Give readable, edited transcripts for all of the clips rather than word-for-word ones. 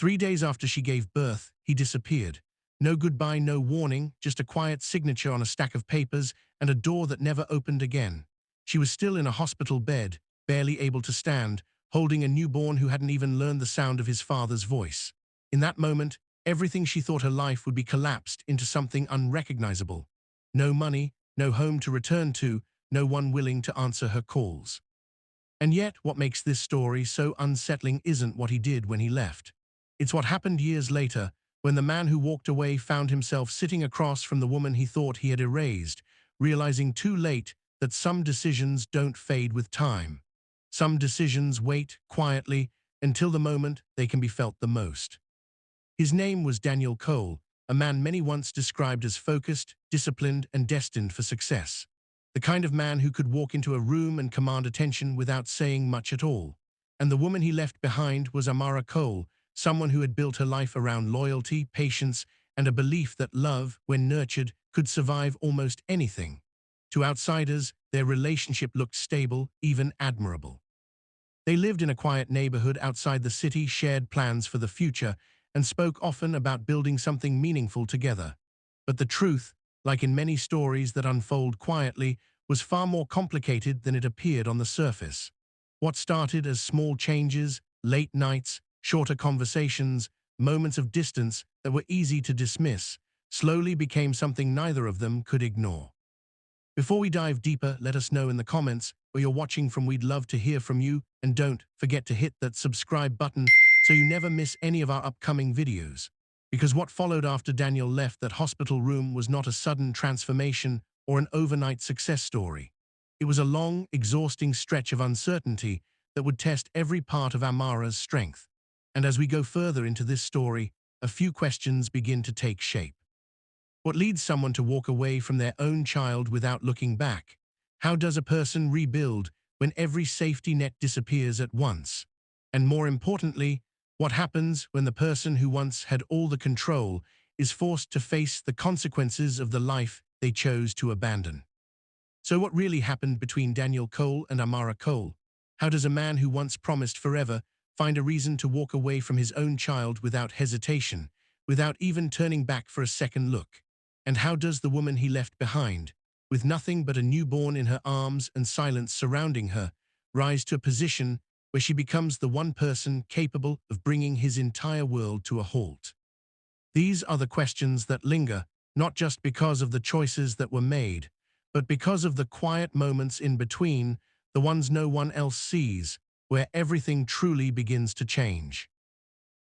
3 days after she gave birth, he disappeared. No goodbye, no warning, just a quiet signature on a stack of papers and a door that never opened again. She was still in a hospital bed, barely able to stand, holding a newborn who hadn't even learned the sound of his father's voice. In that moment, everything she thought her life would be collapsed into something unrecognizable. No money, no home to return to, no one willing to answer her calls. And yet, what makes this story so unsettling isn't what he did when he left. It's what happened years later, when the man who walked away found himself sitting across from the woman he thought he had erased, realizing too late that some decisions don't fade with time. Some decisions wait quietly until the moment they can be felt the most. His name was Daniel Cole, a man many once described as focused, disciplined, and destined for success. The kind of man who could walk into a room and command attention without saying much at all. And the woman he left behind was Amara Cole, someone who had built her life around loyalty, patience, and a belief that love, when nurtured, could survive almost anything. To outsiders, their relationship looked stable, even admirable. They lived in a quiet neighborhood outside the city, shared plans for the future, and spoke often about building something meaningful together. But the truth, like in many stories that unfold quietly, was far more complicated than it appeared on the surface. What started as small changes, late nights, shorter conversations, moments of distance that were easy to dismiss, slowly became something neither of them could ignore. Before we dive deeper, let us know in the comments where you're watching from. We'd love to hear from you, and don't forget to hit that subscribe button so you never miss any of our upcoming videos. Because what followed after Daniel left that hospital room was not a sudden transformation or an overnight success story. It was a long, exhausting stretch of uncertainty that would test every part of Amara's strength. And as we go further into this story, a few questions begin to take shape. What leads someone to walk away from their own child without looking back? How does a person rebuild when every safety net disappears at once? And more importantly, what happens when the person who once had all the control is forced to face the consequences of the life they chose to abandon? So what really happened between Daniel Cole and Amara Cole? How does a man who once promised forever find a reason to walk away from his own child without hesitation, without even turning back for a second look? And how does the woman he left behind, with nothing but a newborn in her arms and silence surrounding her, rise to a position where she becomes the one person capable of bringing his entire world to a halt? These are the questions that linger, not just because of the choices that were made, but because of the quiet moments in between, the ones no one else sees, where everything truly begins to change.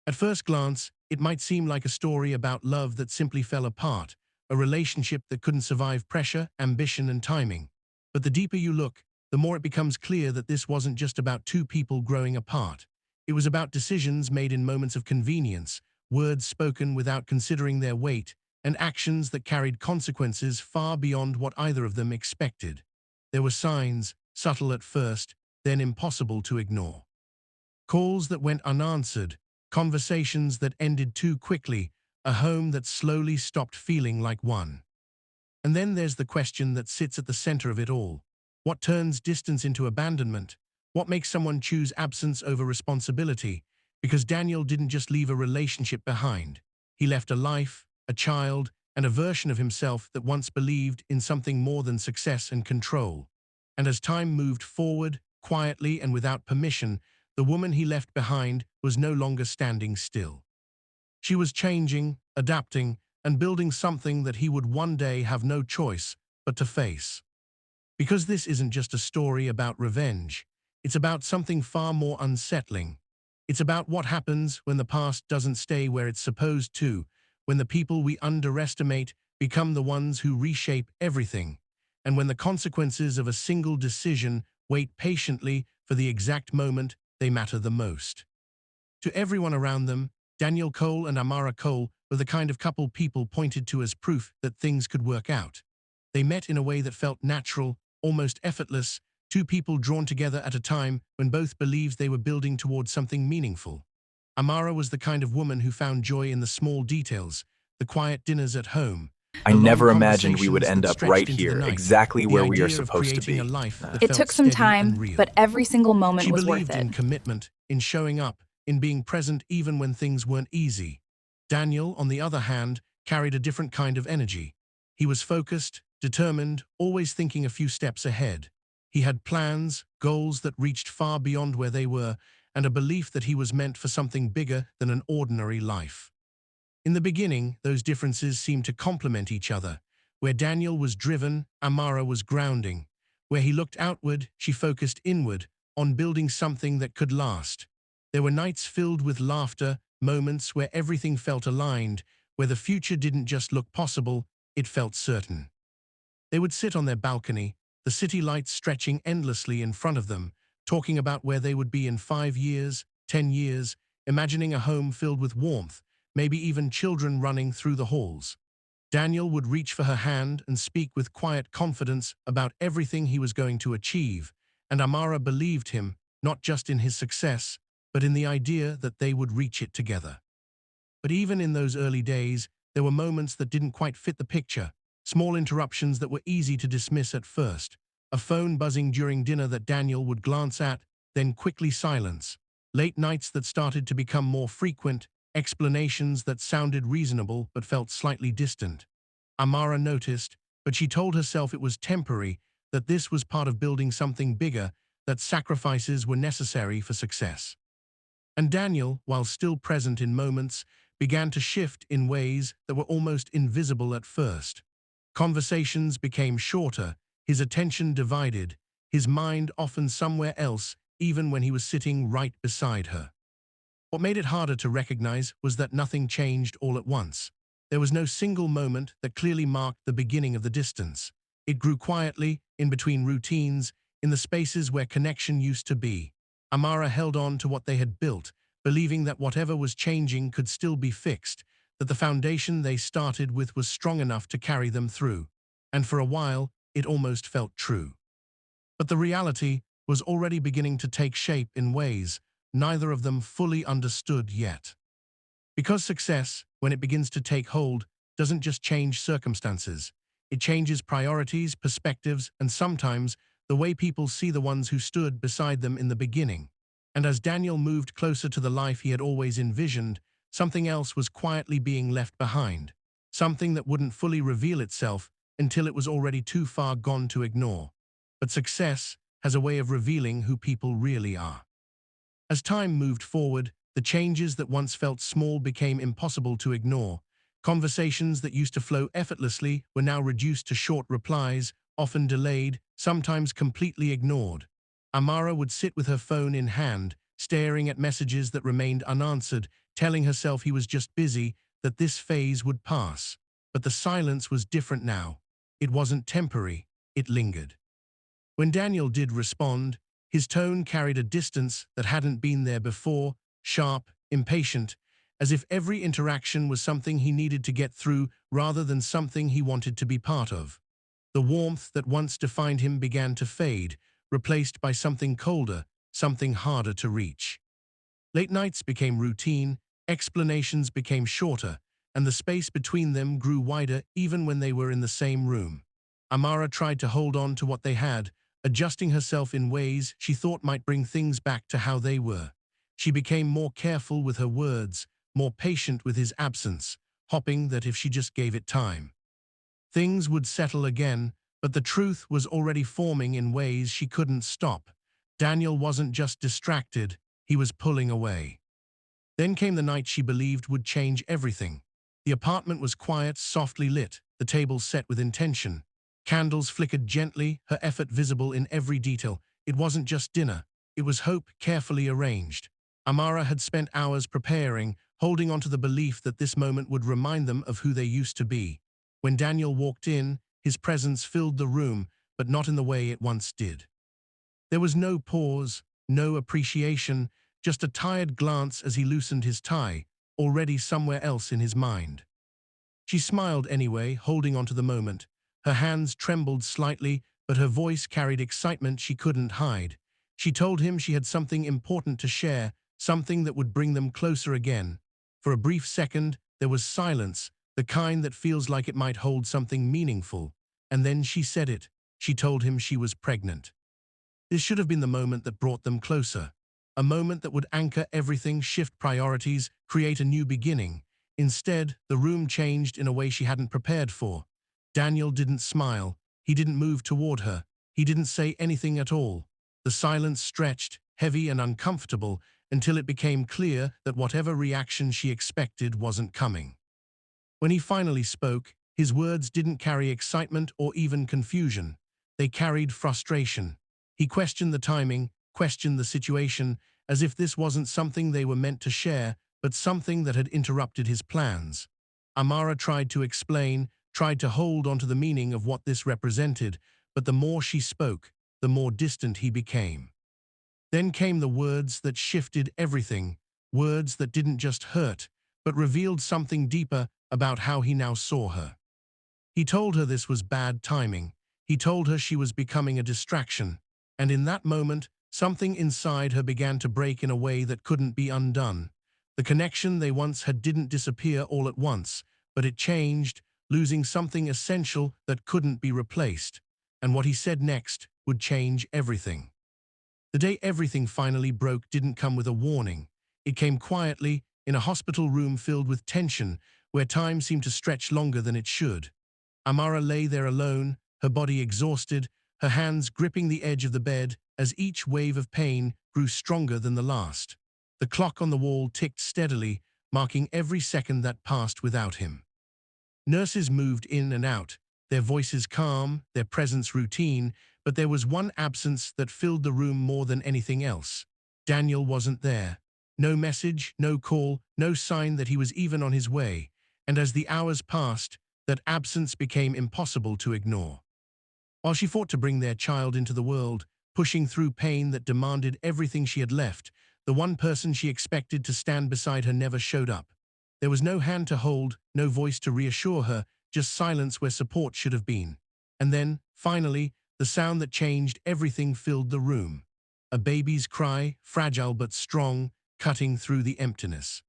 At first glance, it might seem like a story about love that simply fell apart, a relationship that couldn't survive pressure, ambition, and timing. But the deeper you look, the more it becomes clear that this wasn't just about two people growing apart. It was about decisions made in moments of convenience, words spoken without considering their weight, and actions that carried consequences far beyond what either of them expected. There were signs, subtle at first, then impossible to ignore. Calls that went unanswered, conversations that ended too quickly, a home that slowly stopped feeling like one. And then there's the question that sits at the center of it all. What turns distance into abandonment? What makes someone choose absence over responsibility? Because Daniel didn't just leave a relationship behind. He left a life, a child, and a version of himself that once believed in something more than success and control. And as time moved forward, quietly and without permission, the woman he left behind was no longer standing still. She was changing, adapting, and building something that he would one day have no choice but to face. Because this isn't just a story about revenge. It's about something far more unsettling. It's about what happens when the past doesn't stay where it's supposed to, when the people we underestimate become the ones who reshape everything, and when the consequences of a single decision wait patiently for the exact moment they matter the most. To everyone around them, Daniel Cole and Amara Cole were the kind of couple people pointed to as proof that things could work out. They met in a way that felt natural, almost effortless, two people drawn together at a time when both believed they were building towards something meaningful. Amara was the kind of woman who found joy in the small details, the quiet dinners at home. I never imagined we would end up right here, exactly where we are supposed to be. It took some time, but every single moment was worth She believed in it. commitment, in showing up, in being present even when things weren't easy. Daniel, on the other hand, carried a different kind of energy. He was focused, determined, always thinking a few steps ahead. He had plans, goals that reached far beyond where they were, and a belief that he was meant for something bigger than an ordinary life. In the beginning, those differences seemed to complement each other. Where Daniel was driven, Amara was grounding. Where he looked outward, she focused inward, on building something that could last. There were nights filled with laughter, moments where everything felt aligned, where the future didn't just look possible, it felt certain. They would sit on their balcony, the city lights stretching endlessly in front of them, talking about where they would be in 5 years, 10 years, imagining a home filled with warmth, maybe even children running through the halls. Daniel would reach for her hand and speak with quiet confidence about everything he was going to achieve, and Amara believed him, not just in his success, but in the idea that they would reach it together. But even in those early days, there were moments that didn't quite fit the picture, small interruptions that were easy to dismiss at first, a phone buzzing during dinner that Daniel would glance at, then quickly silence, late nights that started to become more frequent, explanations that sounded reasonable but felt slightly distant. Amara noticed, but she told herself it was temporary, that this was part of building something bigger, that sacrifices were necessary for success. And Daniel, while still present in moments, began to shift in ways that were almost invisible at first. Conversations became shorter, his attention divided, his mind often somewhere else, even when he was sitting right beside her. What made it harder to recognize was that nothing changed all at once. There was no single moment that clearly marked the beginning of the distance. It grew quietly, in between routines, in the spaces where connection used to be. Amara held on to what they had built, believing that whatever was changing could still be fixed, that the foundation they started with was strong enough to carry them through. And for a while, it almost felt true. But the reality was already beginning to take shape in ways neither of them fully understood yet. Because success, when it begins to take hold, doesn't just change circumstances. It changes priorities, perspectives, and sometimes the way people see the ones who stood beside them in the beginning. And as Daniel moved closer to the life he had always envisioned, something else was quietly being left behind. Something that wouldn't fully reveal itself until it was already too far gone to ignore. But success has a way of revealing who people really are. As time moved forward, the changes that once felt small became impossible to ignore. Conversations that used to flow effortlessly were now reduced to short replies, often delayed, sometimes completely ignored. Amara would sit with her phone in hand, staring at messages that remained unanswered, telling herself he was just busy, that this phase would pass. But the silence was different now. It wasn't temporary, it lingered. When Daniel did respond, his tone carried a distance that hadn't been there before, sharp, impatient, as if every interaction was something he needed to get through rather than something he wanted to be part of. The warmth that once defined him began to fade, replaced by something colder, something harder to reach. Late nights became routine, explanations became shorter, and the space between them grew wider even when they were in the same room. Amara tried to hold on to what they had, adjusting herself in ways she thought might bring things back to how they were. She became more careful with her words, more patient with his absence, hoping that if she just gave it time, things would settle again, but the truth was already forming in ways she couldn't stop. Daniel wasn't just distracted, he was pulling away. Then came the night she believed would change everything. The apartment was quiet, softly lit, the table set with intention. Candles flickered gently, her effort visible in every detail. It wasn't just dinner, it was hope carefully arranged. Amara had spent hours preparing, holding on to the belief that this moment would remind them of who they used to be. When Daniel walked in, his presence filled the room, but not in the way it once did. There was no pause, no appreciation, just a tired glance as he loosened his tie, already somewhere else in his mind. She smiled anyway, holding on to the moment. Her hands trembled slightly, but her voice carried excitement she couldn't hide. She told him she had something important to share, something that would bring them closer again. For a brief second, there was silence, the kind that feels like it might hold something meaningful. And then she said it. She told him she was pregnant. This should have been the moment that brought them closer. a moment that would anchor everything, shift priorities, create a new beginning. Instead, the room changed in a way she hadn't prepared for. Daniel didn't smile. He didn't move toward her. He didn't say anything at all. The silence stretched, heavy and uncomfortable, until it became clear that whatever reaction she expected wasn't coming. When he finally spoke, his words didn't carry excitement or even confusion. They carried frustration. He questioned the timing, questioned the situation, as if this wasn't something they were meant to share, but something that had interrupted his plans. Amara tried to explain, tried to hold onto the meaning of what this represented, but the more she spoke, the more distant he became. Then came the words that shifted everything, words that didn't just hurt, but revealed something deeper about how he now saw her. He told her this was bad timing. He told her she was becoming a distraction. And in that moment, something inside her began to break in a way that couldn't be undone. The connection they once had didn't disappear all at once, but it changed, losing something essential that couldn't be replaced. And what he said next would change everything. The day everything finally broke didn't come with a warning. It came quietly, in a hospital room filled with tension, where time seemed to stretch longer than it should. Amara lay there alone, her body exhausted, her hands gripping the edge of the bed as each wave of pain grew stronger than the last. The clock on the wall ticked steadily, marking every second that passed without him. Nurses moved in and out, their voices calm, their presence routine, but there was one absence that filled the room more than anything else. Daniel wasn't there. No message, no call, no sign that he was even on his way, and as the hours passed, that absence became impossible to ignore. While she fought to bring their child into the world, pushing through pain that demanded everything she had left, the one person she expected to stand beside her never showed up. There was no hand to hold, no voice to reassure her, just silence where support should have been. And then, finally, the sound that changed everything filled the room. A baby's cry, fragile but strong, cutting through the emptiness.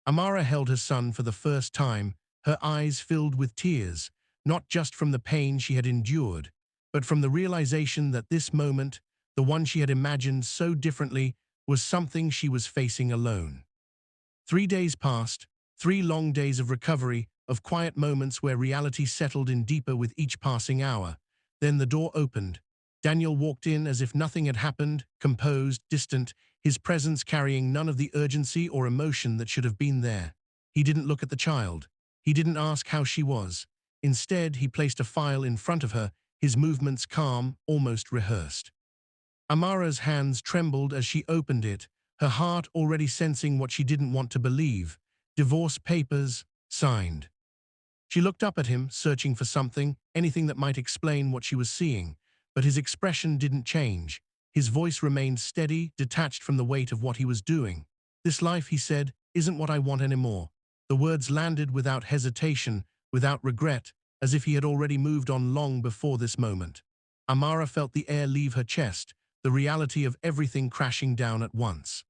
Amara held her son for the first time, her eyes filled with tears, not just from the pain she had endured, but from the realization that this moment, the one she had imagined so differently, was something she was facing alone. 3 days passed, 3 long days of recovery, of quiet moments where reality settled in deeper with each passing hour. Then the door opened. Daniel walked in as if nothing had happened, composed, distant, his presence carrying none of the urgency or emotion that should have been there. He didn't look at the child. He didn't ask how she was. Instead, he placed a file in front of her, his movements calm, almost rehearsed. Amara's hands trembled as she opened it, her heart already sensing what she didn't want to believe. Divorce papers, signed. She looked up at him, searching for something, anything that might explain what she was seeing, but his expression didn't change. His voice remained steady, detached from the weight of what he was doing. "This life," he said, "isn't what I want anymore." The words landed without hesitation, without regret, as if he had already moved on long before this moment. Amara felt the air leave her chest, the reality of everything crashing down at once.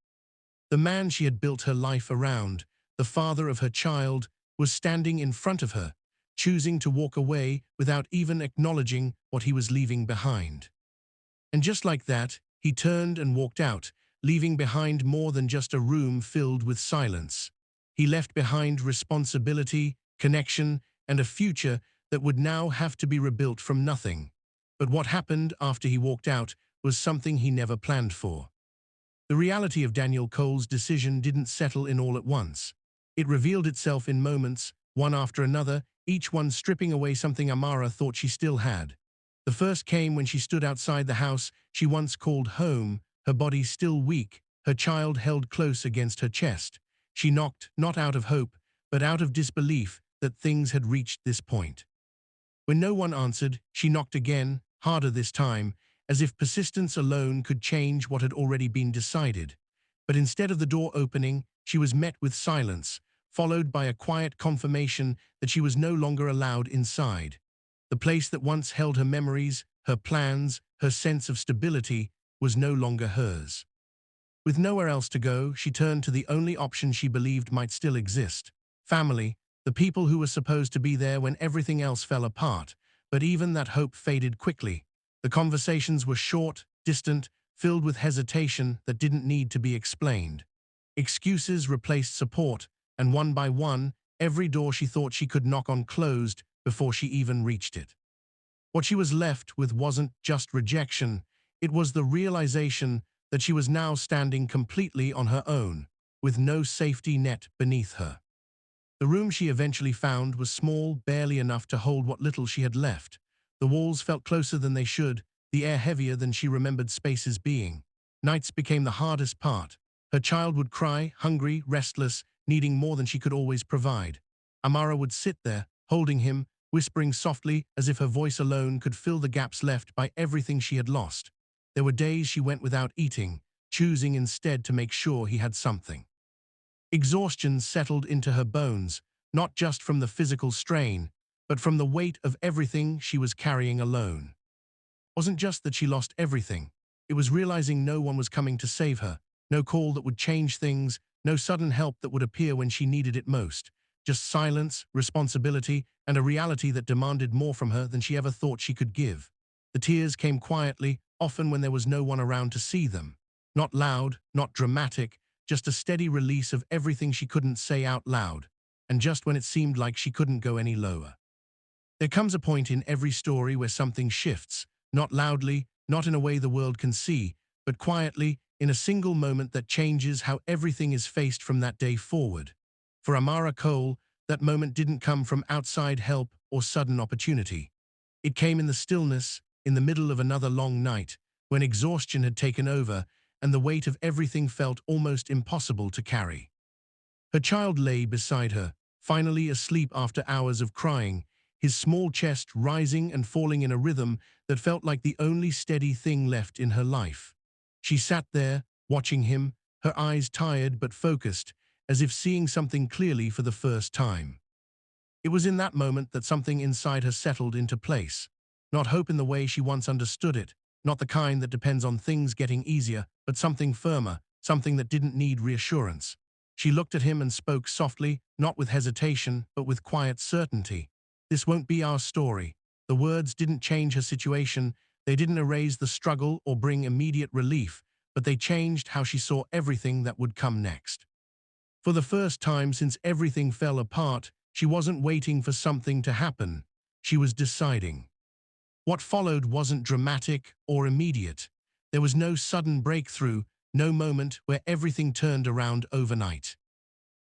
The man she had built her life around, the father of her child, was standing in front of her, choosing to walk away without even acknowledging what he was leaving behind. And just like that, he turned and walked out, leaving behind more than just a room filled with silence. He left behind responsibility, connection, and a future that would now have to be rebuilt from nothing. But what happened after he walked out was something he never planned for. The reality of Daniel Cole's decision didn't settle in all at once. It revealed itself in moments, one after another, each one stripping away something Amara thought she still had. The first came when she stood outside the house she once called home, her body still weak, her child held close against her chest. She knocked, not out of hope, but out of disbelief that things had reached this point. When no one answered, she knocked again, harder this time, as if persistence alone could change what had already been decided. But instead of the door opening, she was met with silence, followed by a quiet confirmation that she was no longer allowed inside. The place that once held her memories, her plans, her sense of stability, was no longer hers. With nowhere else to go, she turned to the only option she believed might still exist: family, the people who were supposed to be there when everything else fell apart. But even that hope faded quickly. The conversations were short, distant, filled with hesitation that didn't need to be explained. Excuses replaced support, and one by one, every door she thought she could knock on closed before she even reached it. What she was left with wasn't just rejection, it was the realization that she was now standing completely on her own, with no safety net beneath her. The room she eventually found was small, barely enough to hold what little she had left. The walls felt closer than they should, the air heavier than she remembered spaces being. Nights became the hardest part. Her child would cry, hungry, restless, needing more than she could always provide. Amara would sit there, holding him, whispering softly as if her voice alone could fill the gaps left by everything she had lost. There were days she went without eating, choosing instead to make sure he had something. Exhaustion settled into her bones, not just from the physical strain, but from the weight of everything she was carrying alone. It wasn't just that she lost everything, it was realizing no one was coming to save her, no call that would change things, no sudden help that would appear when she needed it most. Just silence, responsibility, and a reality that demanded more from her than she ever thought she could give. The tears came quietly, often when there was no one around to see them. Not loud, not dramatic, just a steady release of everything she couldn't say out loud, and just when it seemed like she couldn't go any lower. There comes a point in every story where something shifts, not loudly, not in a way the world can see, but quietly, in a single moment that changes how everything is faced from that day forward. For Amara Cole, that moment didn't come from outside help or sudden opportunity. It came in the stillness, in the middle of another long night, when exhaustion had taken over and the weight of everything felt almost impossible to carry. Her child lay beside her, finally asleep after hours of crying, his small chest rising and falling in a rhythm that felt like the only steady thing left in her life. She sat there, watching him, her eyes tired but focused, as if seeing something clearly for the first time. It was in that moment that something inside her settled into place. Not hope in the way she once understood it, not the kind that depends on things getting easier, but something firmer, something that didn't need reassurance. She looked at him and spoke softly, not with hesitation, but with quiet certainty. "This won't be our story." The words didn't change her situation, they didn't erase the struggle or bring immediate relief, but they changed how she saw everything that would come next. For the first time since everything fell apart, she wasn't waiting for something to happen. She was deciding. What followed wasn't dramatic or immediate. There was no sudden breakthrough, no moment where everything turned around overnight.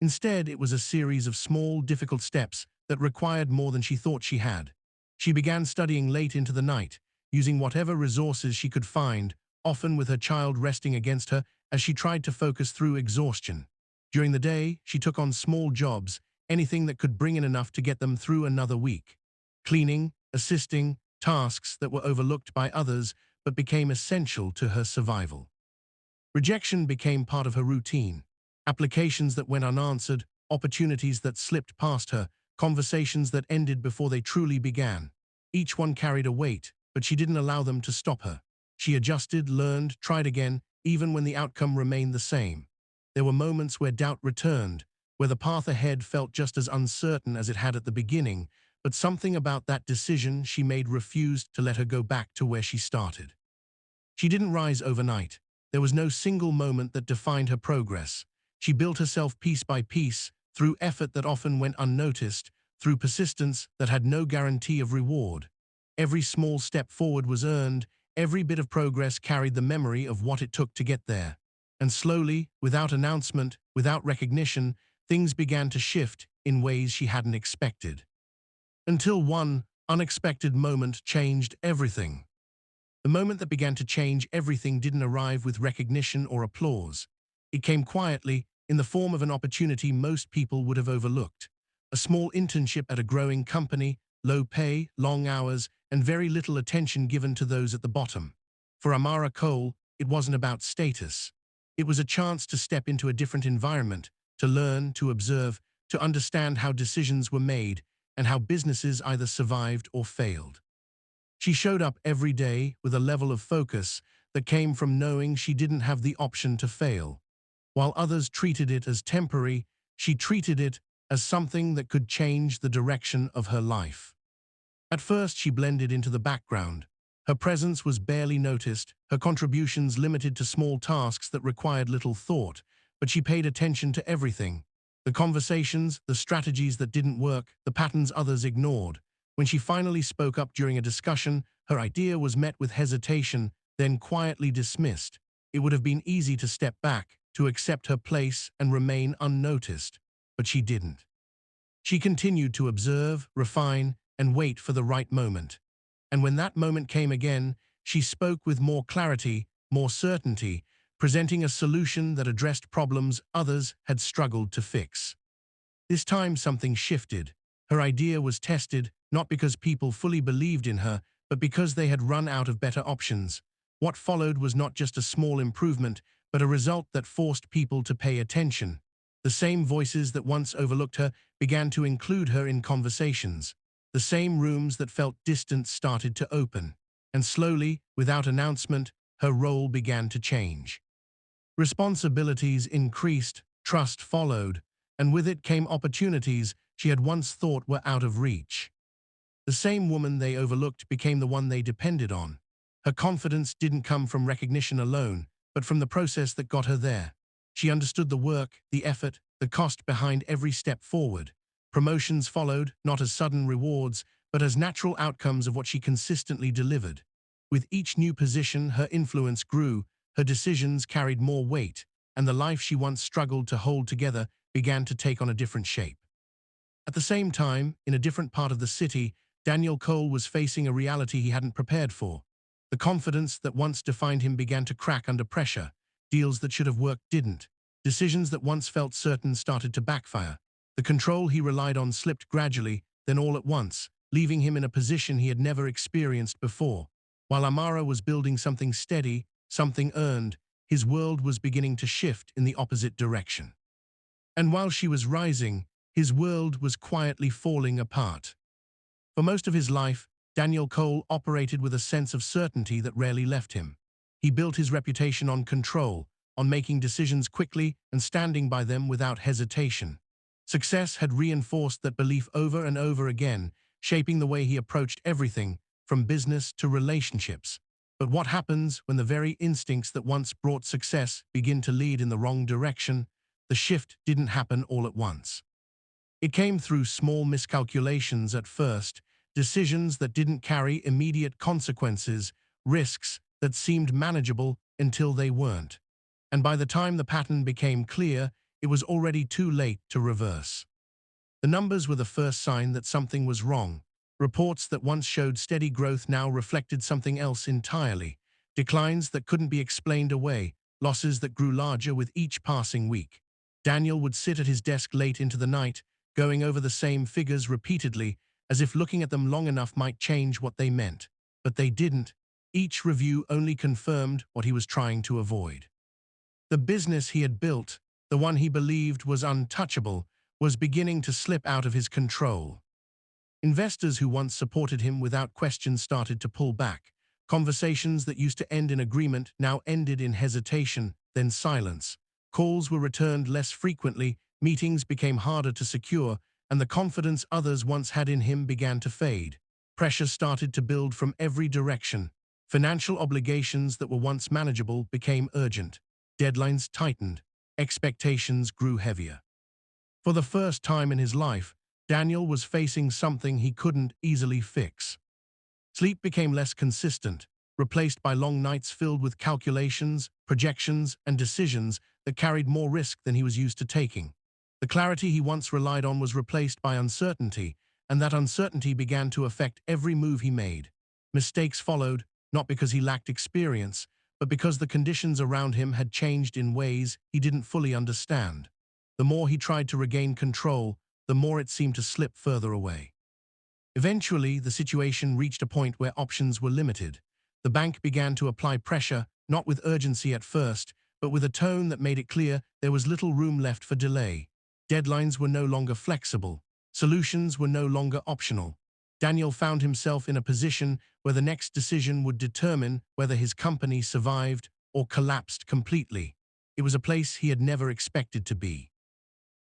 Instead, it was a series of small, difficult steps that required more than she thought she had. She began studying late into the night, using whatever resources she could find, often with her child resting against her as she tried to focus through exhaustion. During the day, she took on small jobs, anything that could bring in enough to get them through another week. Cleaning, assisting, tasks that were overlooked by others but became essential to her survival. Rejection became part of her routine. Applications that went unanswered, opportunities that slipped past her, conversations that ended before they truly began. Each one carried a weight, but she didn't allow them to stop her. She adjusted, learned, tried again, even when the outcome remained the same. There were moments where doubt returned, where the path ahead felt just as uncertain as it had at the beginning, but something about that decision she made refused to let her go back to where she started. She didn't rise overnight. There was no single moment that defined her progress. She built herself piece by piece, through effort that often went unnoticed, through persistence that had no guarantee of reward. Every small step forward was earned, every bit of progress carried the memory of what it took to get there. And slowly, without announcement, without recognition, things began to shift in ways she hadn't expected. Until one unexpected moment changed everything. The moment that began to change everything didn't arrive with recognition or applause. It came quietly, in the form of an opportunity most people would have overlooked. A small internship at a growing company, low pay, long hours, and very little attention given to those at the bottom. For Amara Cole, it wasn't about status. It was a chance to step into a different environment, to learn, to observe, to understand how decisions were made and how businesses either survived or failed. She showed up every day with a level of focus that came from knowing she didn't have the option to fail. While others treated it as temporary, she treated it as something that could change the direction of her life. At first, she blended into the background, Her presence was barely noticed, her contributions limited to small tasks that required little thought, but she paid attention to everything. The conversations, the strategies that didn't work, the patterns others ignored. When she finally spoke up during a discussion, her idea was met with hesitation, then quietly dismissed. It would have been easy to step back, to accept her place and remain unnoticed, but she didn't. She continued to observe, refine, and wait for the right moment. And when that moment came again, she spoke with more clarity, more certainty, presenting a solution that addressed problems others had struggled to fix. This time something shifted. Her idea was tested, not because people fully believed in her, but because they had run out of better options. What followed was not just a small improvement, but a result that forced people to pay attention. The same voices that once overlooked her began to include her in conversations. The same rooms that felt distant started to open. And slowly, without announcement, her role began to change. Responsibilities increased, trust followed, and with it came opportunities she had once thought were out of reach. The same woman they overlooked became the one they depended on. Her confidence didn't come from recognition alone, but from the process that got her there. She understood the work, the effort, the cost behind every step forward. Promotions followed, not as sudden rewards, but as natural outcomes of what she consistently delivered. With each new position, her influence grew, her decisions carried more weight, and the life she once struggled to hold together began to take on a different shape. At the same time, in a different part of the city, Daniel Cole was facing a reality he hadn't prepared for. The confidence that once defined him began to crack under pressure. Deals that should have worked didn't. Decisions that once felt certain started to backfire. The control he relied on slipped gradually, then all at once, leaving him in a position he had never experienced before. While Amara was building something steady, something earned, his world was beginning to shift in the opposite direction. And while she was rising, his world was quietly falling apart. For most of his life, Daniel Cole operated with a sense of certainty that rarely left him. He built his reputation on control, on making decisions quickly and standing by them without hesitation. Success had reinforced that belief over and over again, shaping the way he approached everything, from business to relationships. But what happens when the very instincts that once brought success begin to lead in the wrong direction? The shift didn't happen all at once. It came through small miscalculations at first, decisions that didn't carry immediate consequences, risks that seemed manageable until they weren't. And by the time the pattern became clear, it was already too late to reverse. The numbers were the first sign that something was wrong. Reports that once showed steady growth now reflected something else entirely. Declines that couldn't be explained away, losses that grew larger with each passing week. Daniel would sit at his desk late into the night, going over the same figures repeatedly, as if looking at them long enough might change what they meant. But they didn't. Each review only confirmed what he was trying to avoid. The business he had built, the one he believed was untouchable, was beginning to slip out of his control. Investors who once supported him without question started to pull back. Conversations that used to end in agreement now ended in hesitation, then silence. Calls were returned less frequently, meetings became harder to secure, and the confidence others once had in him began to fade. Pressure started to build from every direction. Financial obligations that were once manageable became urgent. Deadlines tightened. Expectations grew heavier. For the first time in his life, Daniel was facing something he couldn't easily fix. Sleep became less consistent, replaced by long nights filled with calculations, projections, and decisions that carried more risk than he was used to taking. The clarity he once relied on was replaced by uncertainty, and that uncertainty began to affect every move he made. Mistakes followed, not because he lacked experience, but because the conditions around him had changed in ways he didn't fully understand. The more he tried to regain control, the more it seemed to slip further away. Eventually, the situation reached a point where options were limited. The bank began to apply pressure, not with urgency at first, but with a tone that made it clear there was little room left for delay. Deadlines were no longer flexible. Solutions were no longer optional. Daniel found himself in a position where the next decision would determine whether his company survived or collapsed completely. It was a place he had never expected to be.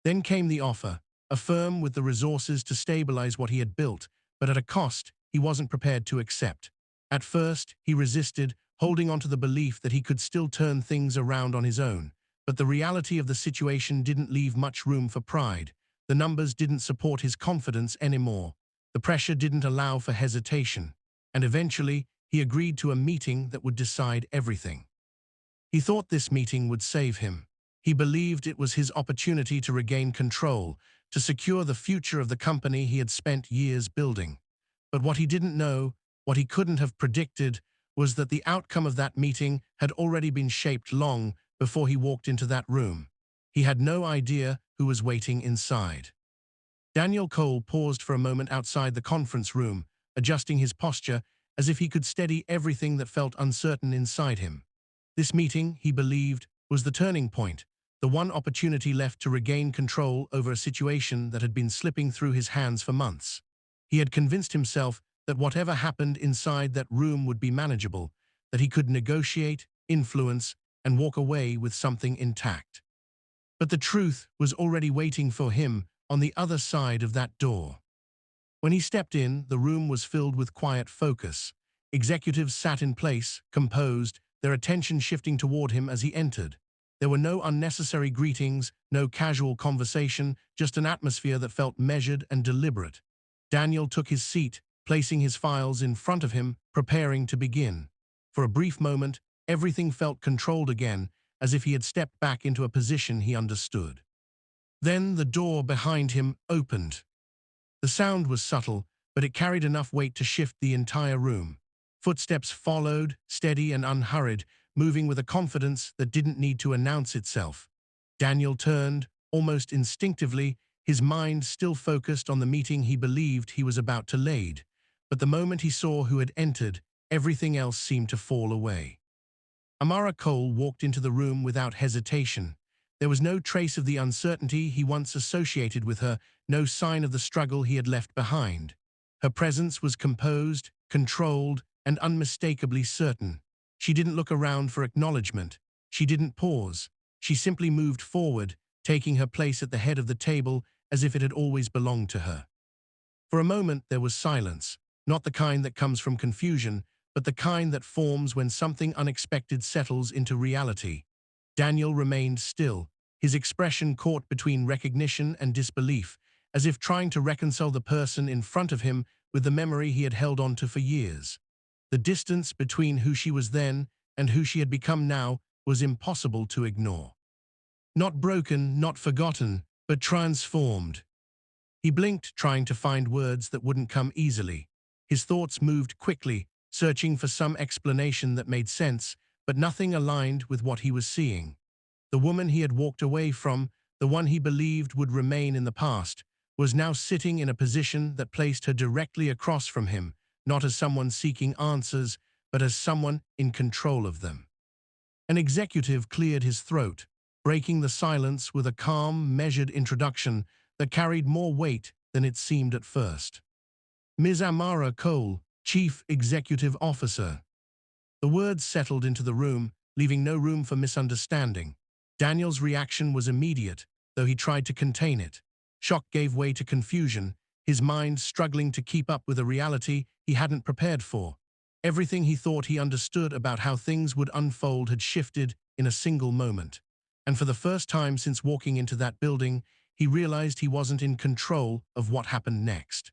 Then came the offer, a firm with the resources to stabilize what he had built, but at a cost he wasn't prepared to accept. At first, he resisted, holding on to the belief that he could still turn things around on his own. But the reality of the situation didn't leave much room for pride. The numbers didn't support his confidence anymore. The pressure didn't allow for hesitation. And eventually, he agreed to a meeting that would decide everything. He thought this meeting would save him. He believed it was his opportunity to regain control, to secure the future of the company he had spent years building. But what he didn't know, what he couldn't have predicted, was that the outcome of that meeting had already been shaped long before he walked into that room. He had no idea who was waiting inside. Daniel Cole paused for a moment outside the conference room, adjusting his posture as if he could steady everything that felt uncertain inside him. This meeting, he believed, was the turning point, the one opportunity left to regain control over a situation that had been slipping through his hands for months. He had convinced himself that whatever happened inside that room would be manageable, that he could negotiate, influence, and walk away with something intact. But the truth was already waiting for him on the other side of that door. When he stepped in, the room was filled with quiet focus. Executives sat in place, composed, their attention shifting toward him as he entered. There were no unnecessary greetings, no casual conversation, just an atmosphere that felt measured and deliberate. Daniel took his seat, placing his files in front of him, preparing to begin. For a brief moment, everything felt controlled again, as if he had stepped back into a position he understood. Then the door behind him opened. The sound was subtle, but it carried enough weight to shift the entire room. Footsteps followed, steady and unhurried, moving with a confidence that didn't need to announce itself. Daniel turned, almost instinctively, his mind still focused on the meeting he believed he was about to lead. But the moment he saw who had entered, everything else seemed to fall away. Amara Cole walked into the room without hesitation. There was no trace of the uncertainty he once associated with her, no sign of the struggle he had left behind. Her presence was composed, controlled, and unmistakably certain. She didn't look around for acknowledgement. She didn't pause. She simply moved forward, taking her place at the head of the table as if it had always belonged to her. For a moment there was silence, not the kind that comes from confusion, but the kind that forms when something unexpected settles into reality. Daniel remained still, his expression caught between recognition and disbelief, as if trying to reconcile the person in front of him with the memory he had held on to for years. The distance between who she was then and who she had become now was impossible to ignore. Not broken, not forgotten, but transformed. He blinked, trying to find words that wouldn't come easily. His thoughts moved quickly, searching for some explanation that made sense, but nothing aligned with what he was seeing. The woman he had walked away from, the one he believed would remain in the past, was now sitting in a position that placed her directly across from him, not as someone seeking answers, but as someone in control of them. An executive cleared his throat, breaking the silence with a calm, measured introduction that carried more weight than it seemed at first. Ms. Amara Cole, Chief Executive Officer. The words settled into the room, leaving no room for misunderstanding. Daniel's reaction was immediate, though he tried to contain it. Shock gave way to confusion, his mind struggling to keep up with a reality he hadn't prepared for. Everything he thought he understood about how things would unfold had shifted in a single moment. And for the first time since walking into that building, he realized he wasn't in control of what happened next.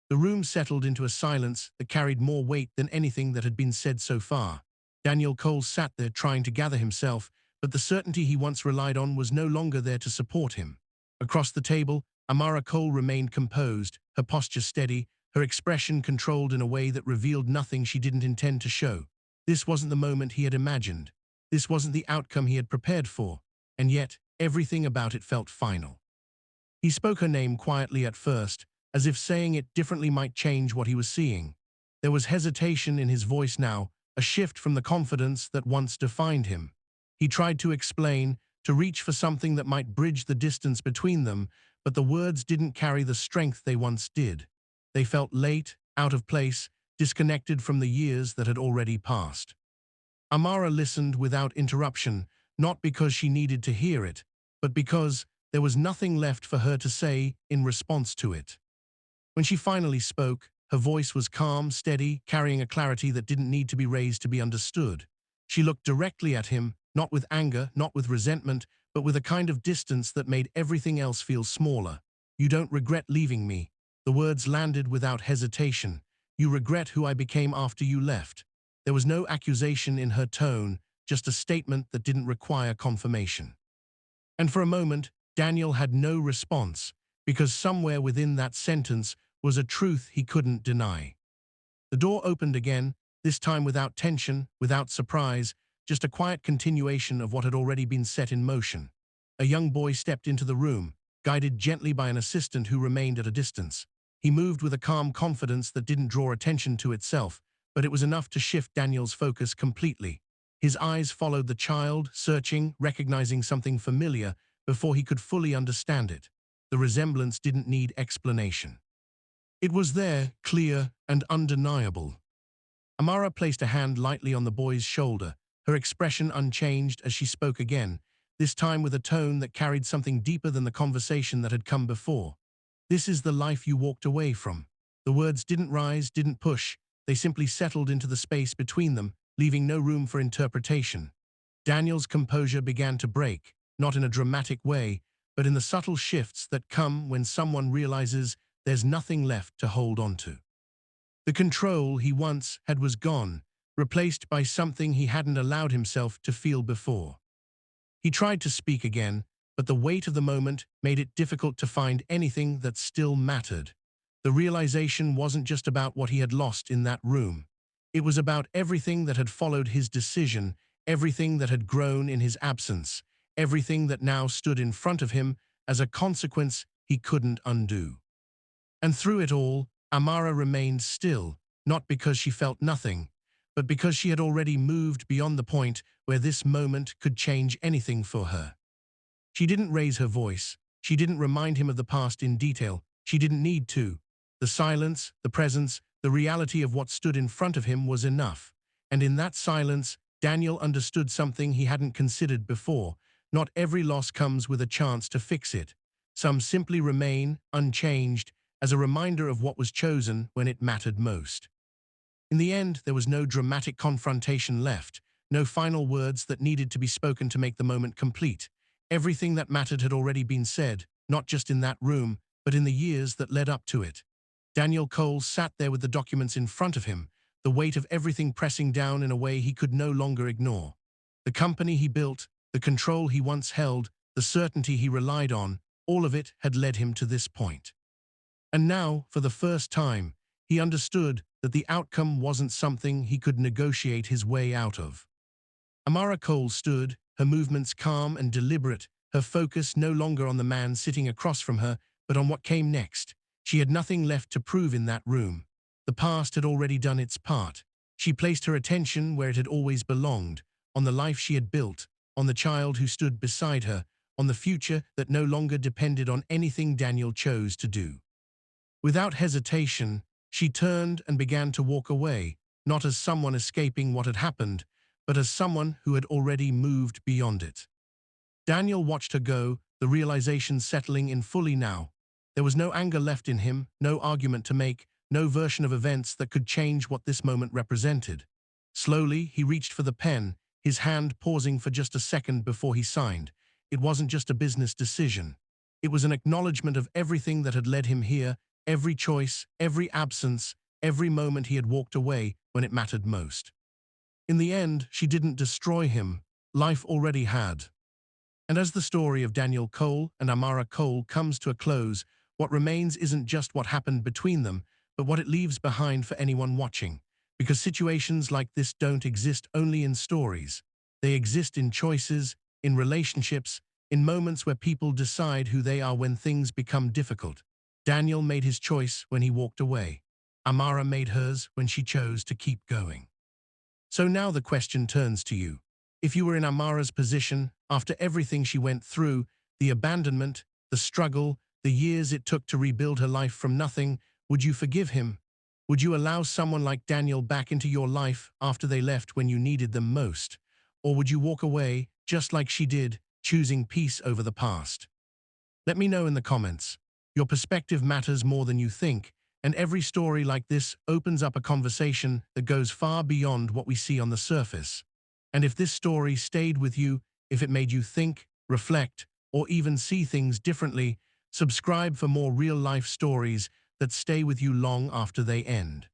The room settled into a silence that carried more weight than anything that had been said so far. Daniel Cole sat there trying to gather himself, but the certainty he once relied on was no longer there to support him. Across the table, Amara Cole remained composed, her posture steady, her expression controlled in a way that revealed nothing she didn't intend to show. This wasn't the moment he had imagined. This wasn't the outcome he had prepared for, and yet everything about it felt final. He spoke her name quietly at first, as if saying it differently might change what he was seeing. There was hesitation in his voice now, a shift from the confidence that once defined him. He tried to explain, to reach for something that might bridge the distance between them, but the words didn't carry the strength they once did. They felt late, out of place, disconnected from the years that had already passed. Amara listened without interruption, not because she needed to hear it, but because there was nothing left for her to say in response to it. When she finally spoke, Her voice was calm, steady, carrying a clarity that didn't need to be raised to be understood. She looked directly at him, not with anger, not with resentment, but with a kind of distance that made everything else feel smaller. "You don't regret leaving me." The words landed without hesitation. "You regret who I became after you left." There was no accusation in her tone, just a statement that didn't require confirmation. And for a moment, Daniel had no response, because somewhere within that sentence was a truth he couldn't deny. The door opened again, this time without tension, without surprise, just a quiet continuation of what had already been set in motion. A young boy stepped into the room, guided gently by an assistant who remained at a distance. He moved with a calm confidence that didn't draw attention to itself, but it was enough to shift Daniel's focus completely. His eyes followed the child, searching, recognizing something familiar before he could fully understand it. The resemblance didn't need explanation. It was there, clear and undeniable. Amara placed a hand lightly on the boy's shoulder, her expression unchanged as she spoke again, this time with a tone that carried something deeper than the conversation that had come before. "This is the life you walked away from." The words didn't rise, didn't push, they simply settled into the space between them, leaving no room for interpretation. Daniel's composure began to break, not in a dramatic way, but in the subtle shifts that come when someone realizes there's nothing left to hold on to. The control he once had was gone, replaced by something he hadn't allowed himself to feel before. He tried to speak again, but the weight of the moment made it difficult to find anything that still mattered. The realization wasn't just about what he had lost in that room. It was about everything that had followed his decision, everything that had grown in his absence, everything that now stood in front of him as a consequence he couldn't undo. And through it all, Amara remained still, not because she felt nothing, but because she had already moved beyond the point where this moment could change anything for her. She didn't raise her voice. She didn't remind him of the past in detail. She didn't need to. The silence, the presence, the reality of what stood in front of him was enough. And in that silence, Daniel understood something he hadn't considered before. Not every loss comes with a chance to fix it. Some simply remain, unchanged, as a reminder of what was chosen when it mattered most. In the end, there was no dramatic confrontation left, no final words that needed to be spoken to make the moment complete. Everything that mattered had already been said, not just in that room, but in the years that led up to it. Daniel Cole sat there with the documents in front of him, the weight of everything pressing down in a way he could no longer ignore. The company he built, the control he once held, the certainty he relied on, all of it had led him to this point. And now, for the first time, he understood that the outcome wasn't something he could negotiate his way out of. Amara Cole stood, her movements calm and deliberate, her focus no longer on the man sitting across from her, but on what came next. She had nothing left to prove in that room. The past had already done its part. She placed her attention where it had always belonged, on the life she had built, on the child who stood beside her, on the future that no longer depended on anything Daniel chose to do. Without hesitation, she turned and began to walk away, not as someone escaping what had happened, but as someone who had already moved beyond it. Daniel watched her go, the realization settling in fully now. There was no anger left in him, no argument to make, no version of events that could change what this moment represented. Slowly, he reached for the pen, his hand pausing for just a second before he signed. It wasn't just a business decision. It was an acknowledgement of everything that had led him here, every choice, every absence, every moment he had walked away when it mattered most. In the end, she didn't destroy him. Life already had. And as the story of Daniel Cole and Amara Cole comes to a close, what remains isn't just what happened between them, but what it leaves behind for anyone watching. Because situations like this don't exist only in stories. They exist in choices, in relationships, in moments where people decide who they are when things become difficult. Daniel made his choice when he walked away. Amara made hers when she chose to keep going. So now the question turns to you. If you were in Amara's position, after everything she went through, the abandonment, the struggle, the years it took to rebuild her life from nothing, would you forgive him? Would you allow someone like Daniel back into your life after they left when you needed them most? Or would you walk away, just like she did, choosing peace over the past? Let me know in the comments. Your perspective matters more than you think, And every story like this opens up a conversation that goes far beyond what we see on the surface. And if this story stayed with you, if it made you think, reflect, or even see things differently, subscribe for more real-life stories that stay with you long after they end.